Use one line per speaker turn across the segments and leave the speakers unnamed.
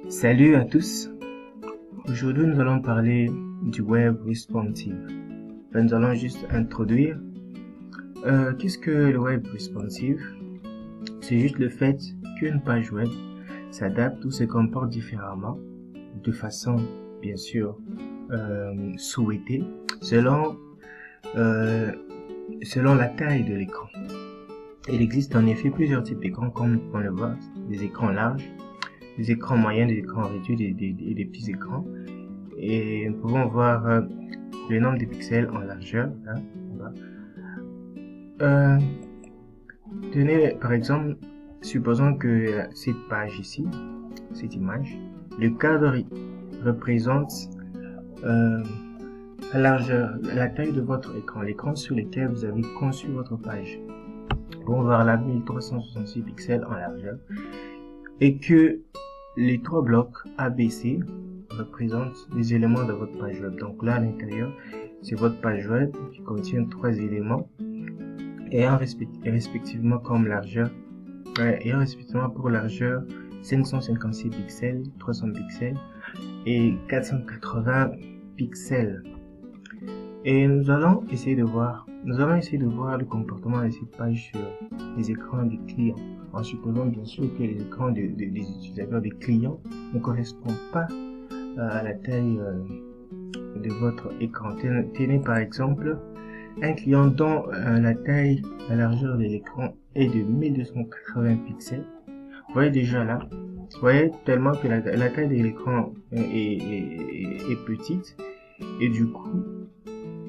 Salut à tous. Aujourd'hui, nous allons parler du web responsive. Nous allons juste introduire qu'est-ce que le web responsive. C'est juste le fait qu'une page web s'adapte ou se comporte différemment, de façon bien sûr souhaitée, selon la taille de l'écran. Il existe en effet plusieurs types d'écrans, comme on le voit, des écrans larges, des écrans moyens, des écrans réduits et des petits écrans. Et nous pouvons voir le nombre de pixels en largeur. Là. Tenez par exemple, supposons que cette page ici, cette image, le cadre représente la largeur, la taille de votre écran, l'écran sur lequel vous avez conçu votre page. Bon, voir là 1366 pixels en largeur, et que les trois blocs ABC représentent les éléments de votre page web. Donc là, à l'intérieur, c'est votre page web qui contient trois éléments ayant respectivement comme largeur, ayant respectivement pour largeur 556 pixels, 300 pixels et 480 pixels. Et nous allons essayer de voir le comportement de cette page sur les écrans des clients, en supposant bien sûr que les écrans des utilisateurs, des clients, ne correspondent pas à la taille de votre écran. Tenez par exemple un client dont la largeur de l'écran est de 1280 pixels. Vous voyez déjà là, vous voyez tellement que la taille de l'écran est petite, et du coup,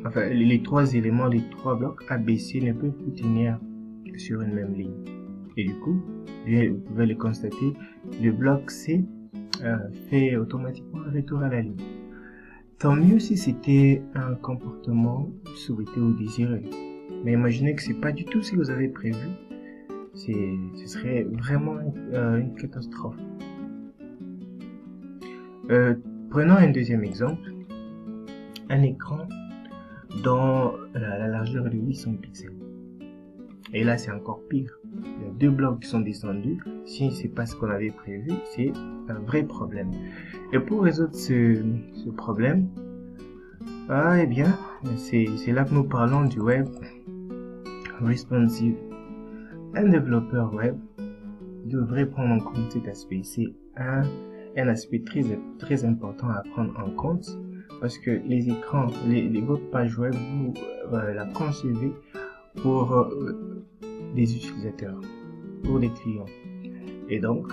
enfin, les trois éléments, les trois blocs ABC ne peuvent plus tenir sur une même ligne. Et du coup, vous pouvez le constater, le bloc C fait automatiquement un retour à la ligne. Tant mieux si c'était un comportement souhaité ou désiré. Mais imaginez que c'est pas du tout ce que vous avez prévu. Ce serait vraiment une catastrophe. Prenons un deuxième exemple. Un écran dont la largeur est de 800 pixels. Et là, c'est encore pire. Il y a deux blocs qui sont descendus. Si c'est pas ce qu'on avait prévu, c'est un vrai problème. Et pour résoudre ce problème, eh bien, c'est là que nous parlons du web responsive. Un développeur web devrait prendre en compte cet aspect. C'est un aspect très important à prendre en compte, parce que les écrans, votre page web, vous la concevez pour des utilisateurs, pour des clients. Et donc,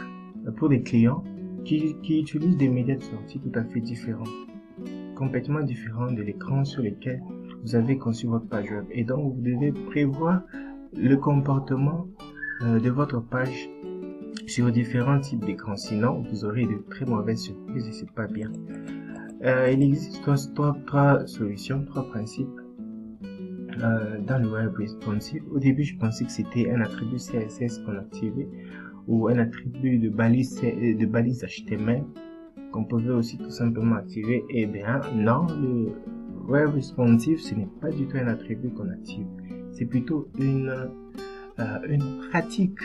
pour des clients qui utilisent des médias de sortie tout à fait différents, complètement différents de l'écran sur lequel vous avez conçu votre page web. Et donc, vous devez prévoir le comportement de votre page sur différents types d'écrans. Sinon, vous aurez de très mauvaises surprises et c'est pas bien. Il existe trois solutions, trois principes dans le web responsive. Au début, je pensais que c'était un attribut CSS qu'on activait, ou un attribut de balise HTML qu'on pouvait aussi tout simplement activer. Eh bien, non, le web responsive, ce n'est pas du tout un attribut qu'on active. C'est plutôt une pratique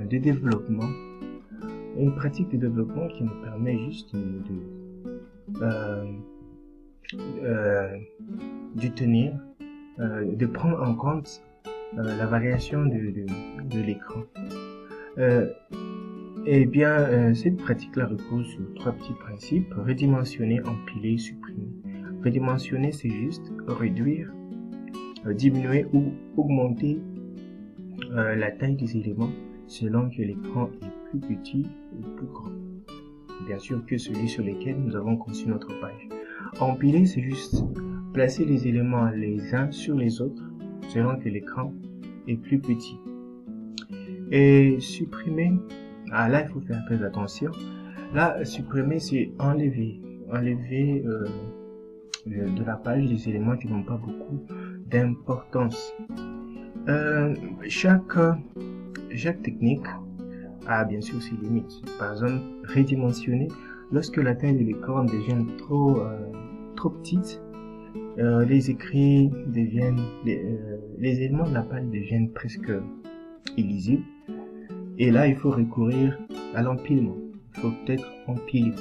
de développement. Une pratique de développement qui nous permet juste de prendre en compte la variation de l'écran. Eh bien, cette pratique-là repose sur trois petits principes: redimensionner, empiler, supprimer. Redimensionner, c'est juste réduire, diminuer ou augmenter la taille des éléments selon que l'écran est plus petit ou plus grand, bien sûr, que celui sur lequel nous avons conçu notre page. Empiler, c'est juste placer les éléments les uns sur les autres selon que l'écran est plus petit. Et supprimer, là il faut faire très attention. Là, supprimer, c'est enlever de la page des éléments qui n'ont pas beaucoup d'importance. Chaque technique a bien sûr ses limites. Par exemple, redimensionner, lorsque la taille de l'écran devient trop petite, les écrits deviennent, les éléments de la page deviennent presque illisibles. Et là, il faut recourir à l'empilement. il faut peut-être empiler.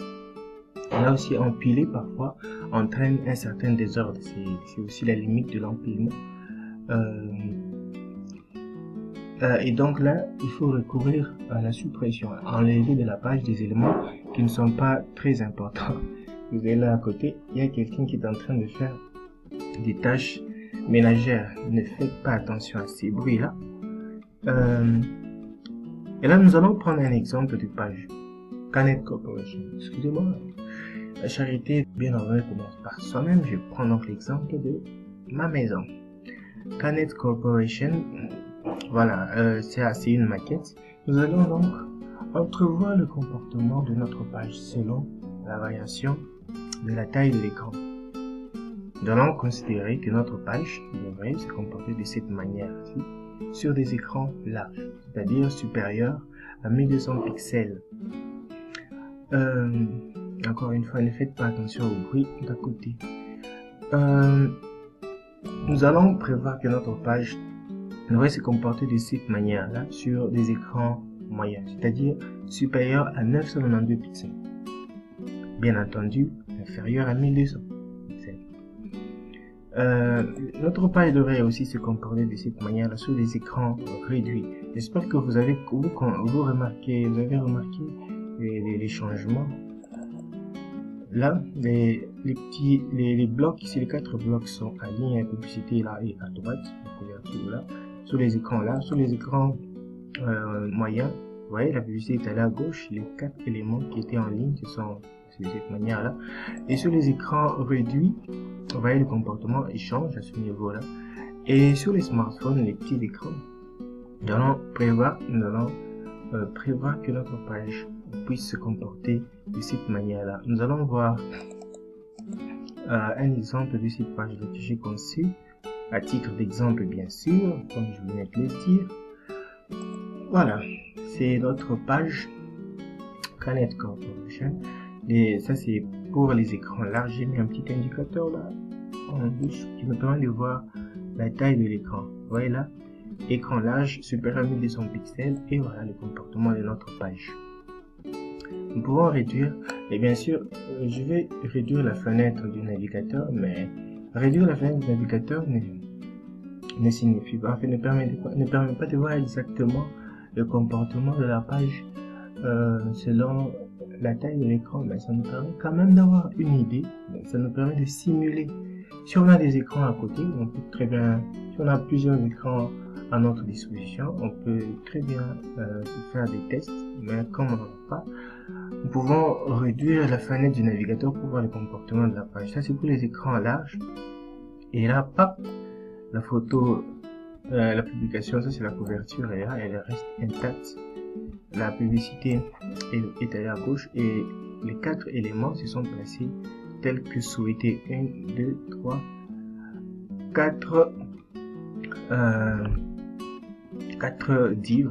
Là aussi, empiler parfois entraîne un certain désordre. C'est aussi la limite de l'empilement. Et donc là, il faut recourir à la suppression, enlever de la page des éléments qui ne sont pas très importants. Vous avez là à côté, il y a quelqu'un qui est en train de faire des tâches ménagères. Ne faites pas attention à ces bruits-là. Et là, nous allons prendre un exemple de page. Canet Corporation. Excusez-moi. La charité bien ordonnée commence par soi-même. Je prends donc l'exemple de ma maison. Canet Corporation. Voilà, c'est une maquette. Nous allons donc entrevoir le comportement de notre page selon la variation de la taille de l'écran. Nous allons considérer que notre page devrait se comporter de cette manière-ci sur des écrans larges, c'est-à-dire supérieurs à 1200 pixels. Encore une fois, ne faites pas attention au bruit d'à côté. Nous allons prévoir que notre page devrait se comporter de cette manière-là sur des écrans moyens, c'est-à-dire supérieurs à 992 pixels. Bien entendu, inférieur à 1200 pixels. Notre page devrait aussi se comporter de cette manière-là sur des écrans réduits. J'espère que vous avez remarqué les changements. Là, les blocs ici, les 4 blocs sont alignés, la publicité là et à droite, la couverture là. Sur les écrans là, sur les écrans moyens, vous voyez, la publicité est allée à gauche, les 4 éléments qui étaient en ligne, ce sont de cette manière là. Et sur les écrans réduits, vous voyez, le comportement change à ce niveau là. Et sur les smartphones, les petits écrans, nous allons prévoir que notre page puisse se comporter de cette manière là. Nous allons voir un exemple de cette page que j'ai conçue à titre d'exemple, bien sûr, comme je venais de le dire. Voilà, c'est notre page Canet Corporation. Et ça, c'est pour les écrans larges. J'ai mis un petit indicateur là en dessous qui me permet de voir la taille de l'écran. Vous voyez là, écran large supérieur à 1200 pixels, et voilà le comportement de notre page. Nous pouvons réduire, et bien sûr, je vais réduire la fenêtre du navigateur, mais réduire la fenêtre du navigateur ne signifie pas, en fait, ne permet pas de voir exactement le comportement de la page selon la taille de l'écran, mais ça nous permet quand même d'avoir une idée, ça nous permet de simuler. Si on a des écrans à côté, on peut très bien, si on a plusieurs écrans à notre disposition, on peut très bien faire des tests, mais comme on n'en a pas, nous pouvons réduire la fenêtre du navigateur pour voir le comportement de la page. Ça, c'est pour les écrans larges. Et là, hop, la photo, la publication, ça c'est la couverture, et là, elle reste intacte. La publicité est allée à gauche et les 4 éléments se sont placés tels que souhaité. 1, 2, 3, 4 divs,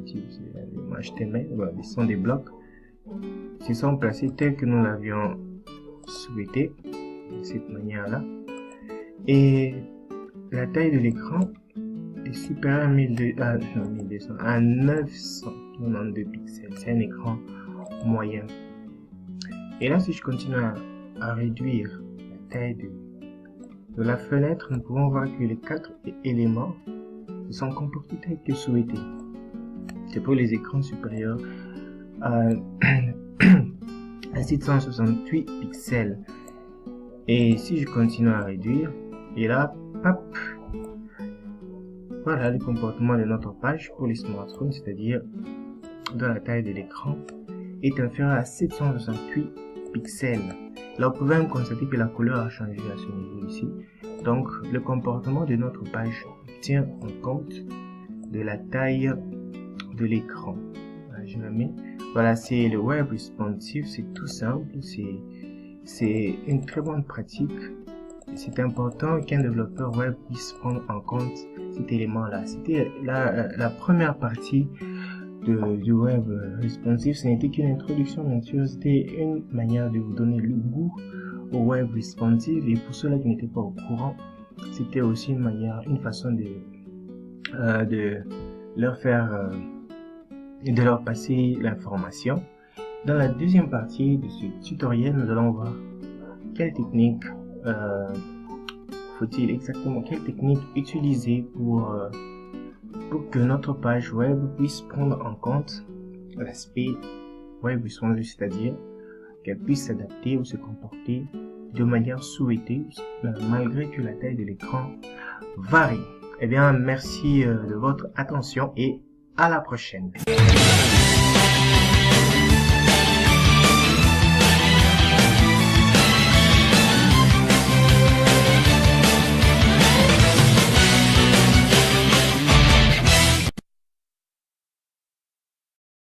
c'est HTML, ils sont des blocs, se sont placés tels que nous l'avions souhaité, de cette manière-là. Et la taille de l'écran est supérieure à 992 pixels. C'est un écran moyen. Et là, si je continue à réduire la taille de la fenêtre, nous pouvons voir que les 4 éléments se sont comportés tels que souhaité. C'est pour les écrans supérieurs à 768 pixels. Et si je continue à réduire, et là, hop, voilà le comportement de notre page pour les smartphones, c'est-à-dire dans la taille de l'écran est inférieure à 768 pixels. Là, vous pouvez même constater que la couleur a changé à ce niveau ici. Donc, le comportement de notre page tient en compte de la taille de l'écran. Je le mets. Voilà, c'est le web responsive, c'est tout simple, c'est une très bonne pratique. C'est important qu'un développeur web puisse prendre en compte cet élément-là. C'était la première partie du web responsive. Ce n'était qu'une introduction, bien sûr. C'était une manière de vous donner le goût au web responsive. Et pour ceux-là qui n'étaient pas au courant, c'était aussi une façon de leur passer l'information. Dans la deuxième partie de ce tutoriel, nous allons voir quelle technique faut-il exactement, quelle technique utiliser pour que notre page web puisse prendre en compte l'aspect web responsive, c'est-à-dire qu'elle puisse s'adapter ou se comporter de manière souhaitée malgré que la taille de l'écran varie. Eh bien, merci de votre attention et à la prochaine.